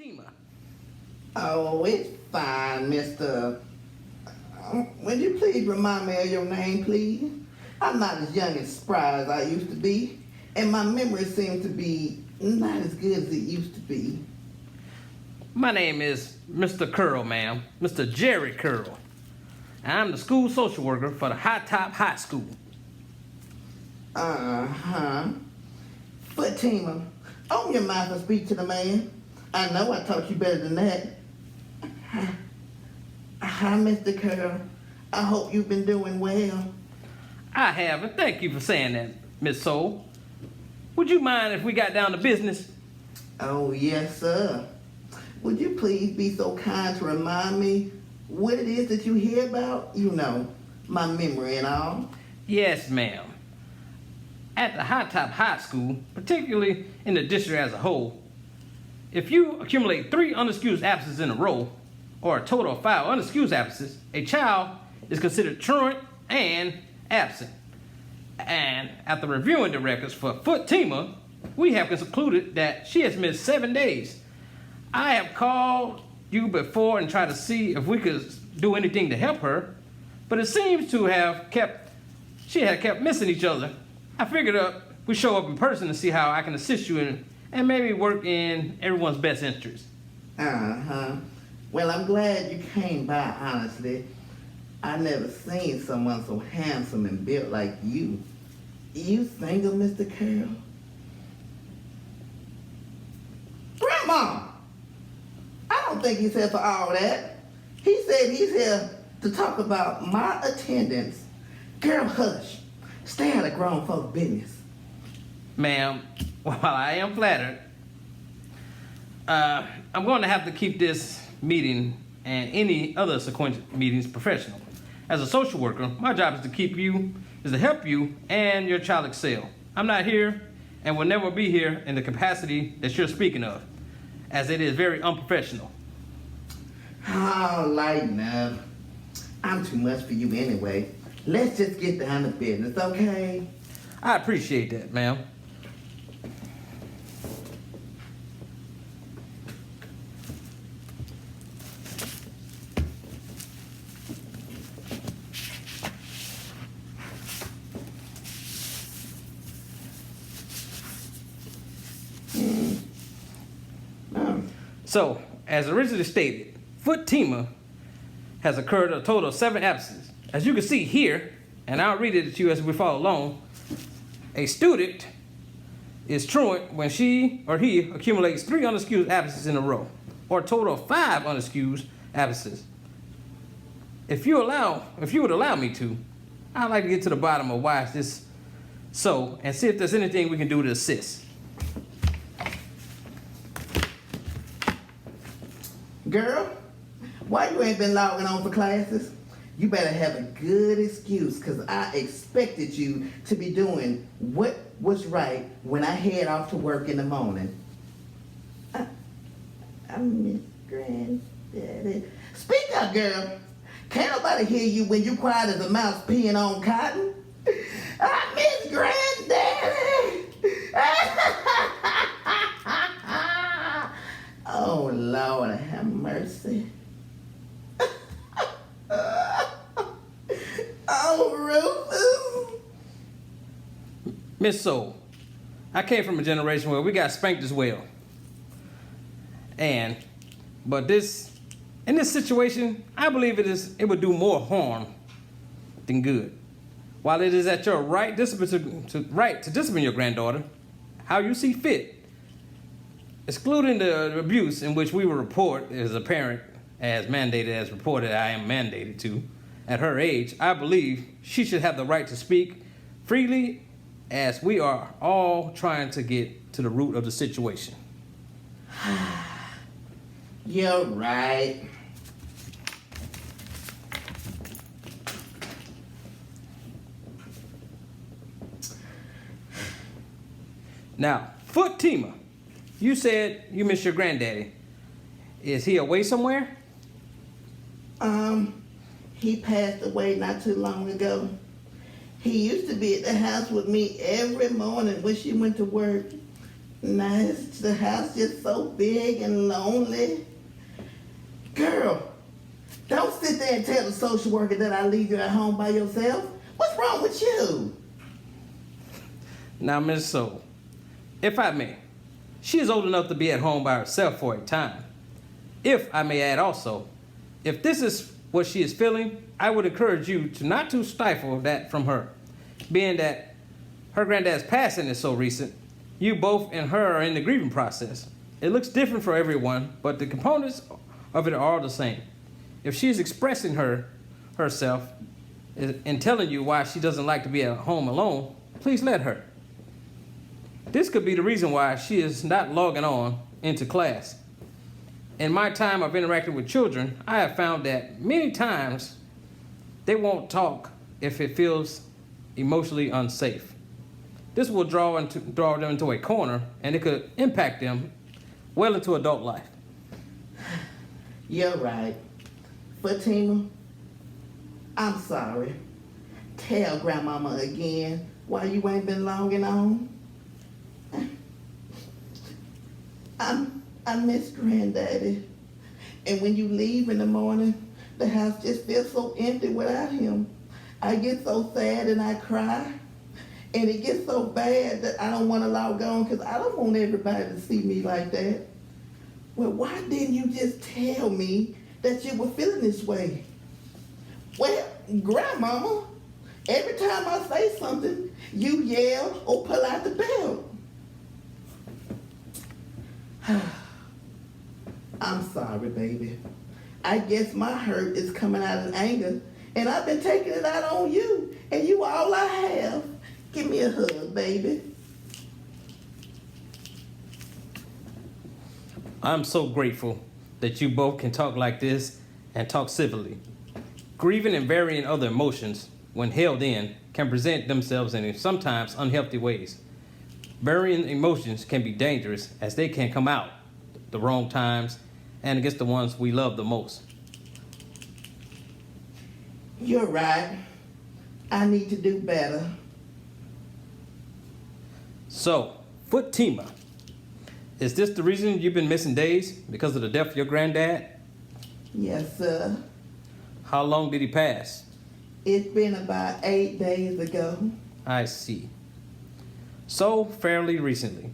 Fatima. Oh, it's fine, Mr. Would you please remind me of your name, please? I'm not as young and spry as I used to be, and my memory seems to be not as good as it used to be. My name is Mr. Curl, ma'am. Mr. Jerry Curl. I'm the school social worker for the High Top High School. Uh-huh. Fatima, open your mouth and speak to the man. I know I taught you better than that. Hi, Mr. Curl. I hope you've been doing well. I have, and thank you for saying that, Miss Soul. Would you mind if we got down to business? Oh, yes, sir. Would you please be so kind to remind me what it is that you hear about? You know, my memory and all. Yes, ma'am. At the High Top High School, particularly in the district as a whole, if you accumulate 3 unexcused absences in a row, or a total of 5 unexcused absences, a child is considered truant and absent. And after reviewing the records for Fatima, we have concluded that she has missed 7 days. I have called you before and tried to see if we could do anything to help her, but it seems to have she had kept missing each other. I figured we show up in person to see how I can assist you and maybe work in everyone's best interest. Uh-huh. Well, I'm glad you came by, honestly. I never seen someone so handsome and built like you. You single, Mr. Curl? Grandma! I don't think he's here for all that. He said he's here to talk about my attendance. Girl, hush. Stay out of grown folk business. Ma'am, while I am flattered, I'm going to have to keep this meeting and any other sequential meetings professional. As a social worker, my job is to help you and your child excel. I'm not here and will never be here in the capacity that you're speaking of, as it is very unprofessional. Oh, lighten up. I'm too much for you anyway. Let's just get down to business, okay? I appreciate that, ma'am. So, as originally stated, Fatima has occurred a total of 7 absences. As you can see here, and I'll read it to you as we follow along, a student is truant when she or he accumulates 3 unexcused absences in a row, or a total of 5 unexcused absences. If you would allow me to, I'd like to get to the bottom of why is this so, and see if there's anything we can do to assist. Girl, why you ain't been logging on for classes? You better have a good excuse, because I expected you to be doing what was right when I head off to work in the morning. I miss Granddaddy. Speak up, girl. Can't nobody hear you when you quiet as a mouse peeing on cotton. I miss Granddaddy. Oh, Lord, have mercy. Oh, Rufus. Miss Soul, I came from a generation where we got spanked as well. But in this situation, I believe it would do more harm than good. While it is at your right to discipline your granddaughter, how you see fit, excluding the abuse in which we will report as a parent, as reported I am mandated to, at her age, I believe she should have the right to speak freely, as we are all trying to get to the root of the situation. You're right. Now, Fatima, you said you miss your granddaddy. Is he away somewhere? He passed away not too long ago. He used to be at the house with me every morning when she went to work. Nice. The house just so big and lonely. Girl, don't sit there and tell the social worker that I leave you at home by yourself. What's wrong with you? Now, Miss Soul, if I may, she is old enough to be at home by herself for a time. If I may add also, if this is what she is feeling, I would encourage you to not to stifle that from her. Being that her granddad's passing is so recent, you both and her are in the grieving process. It looks different for everyone, but the components of it are all the same. If she is expressing herself and telling you why she doesn't like to be at home alone, please let her. This could be the reason why she is not logging on into class. In my time of interacting with children, I have found that many times they won't talk if it feels emotionally unsafe. This will draw them into a corner, and it could impact them well into adult life. You're right. Fatima, I'm sorry. Tell Grandmama again why you ain't been longing on. I miss Granddaddy. And when you leave in the morning, the house just feels so empty without him. I get so sad and I cry. And it gets so bad that I don't want to log on because I don't want everybody to see me like that. Well, why didn't you just tell me that you were feeling this way? Well, Grandmama, every time I say something, you yell or pull out the belt. I'm sorry, baby. I guess my hurt is coming out in anger, and I've been taking it out on you, and you all I have. Give me a hug, baby. I'm so grateful that you both can talk like this and talk civilly. Grieving and varying other emotions, when held in, can present themselves in sometimes unhealthy ways. Varying emotions can be dangerous as they can come out the wrong times and against the ones we love the most. You're right. I need to do better. So, Fatima, is this the reason you've been missing days? Because of the death of your granddad? Yes, sir. How long did he pass? It's been about 8 days ago. I see. So, fairly recently.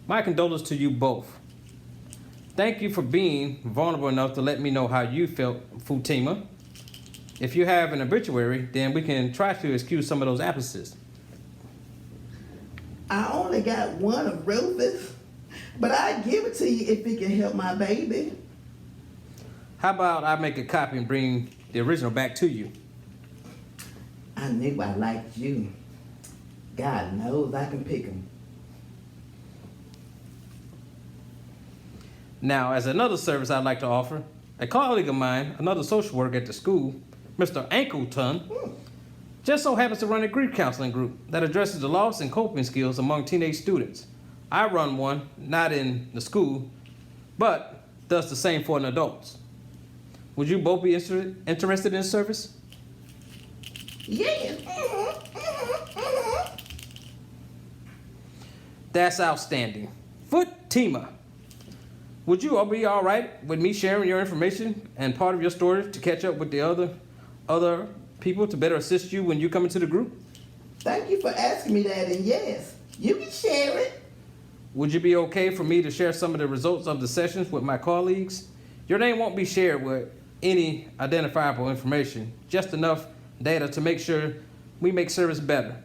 My condolences to you both. Thank you for being vulnerable enough to let me know how you felt, Fatima. If you have an obituary, then we can try to excuse some of those absences. I only got one of Rufus, but I'd give it to you if it can help my baby. How about I make a copy and bring the original back to you? I knew I liked you. God knows I can pick 'em. Now, as another service I'd like to offer, a colleague of mine, another social worker at the school, Mr. Ankleton, just so happens to run a grief counseling group that addresses the loss and coping skills among teenage students. I run one, not in the school, but does the same for adults. Would you both be interested in service? Yeah. That's outstanding. Fatima, would you all be all right with me sharing your information and part of your story to catch up with the other people to better assist you when you come into the group? Thank you for asking me that, and yes, you can share it. Would you be okay for me to share some of the results of the sessions with my colleagues? Your name won't be shared with any identifiable information, just enough data to make sure we make service better.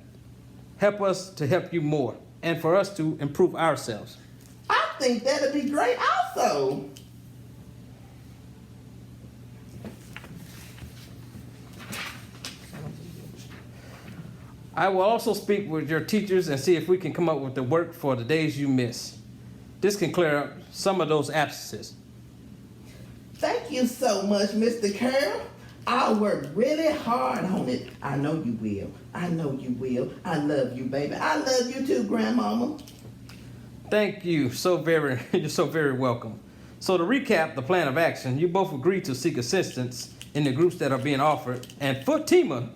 Help us to help you more, and for us to improve ourselves. I think that'd be great also. I will also speak with your teachers and see if we can come up with the work for the days you miss. This can clear up some of those absences. Thank you so much, Mr. Carroll. I'll work really hard on it. I know you will. I know you will. I love you, baby. I love you too, Grandmama. Thank you you're so very welcome. So to recap the plan of action, you both agreed to seek assistance in the groups that are being offered. And Fatima,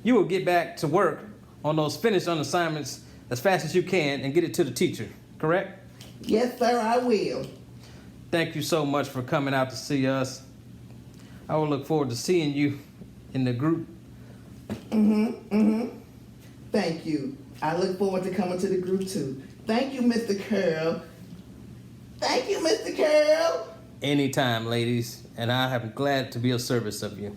you will get back to work on those finished assignments as fast as you can and get it to the teacher, correct? Yes, sir, I will. Thank you so much for coming out to see us. I will look forward to seeing you in the group. Thank you. I look forward to coming to the group too. Thank you, Mr. Curl. Thank you, Mr. Curl. Anytime, ladies, and I am glad to be of service of you.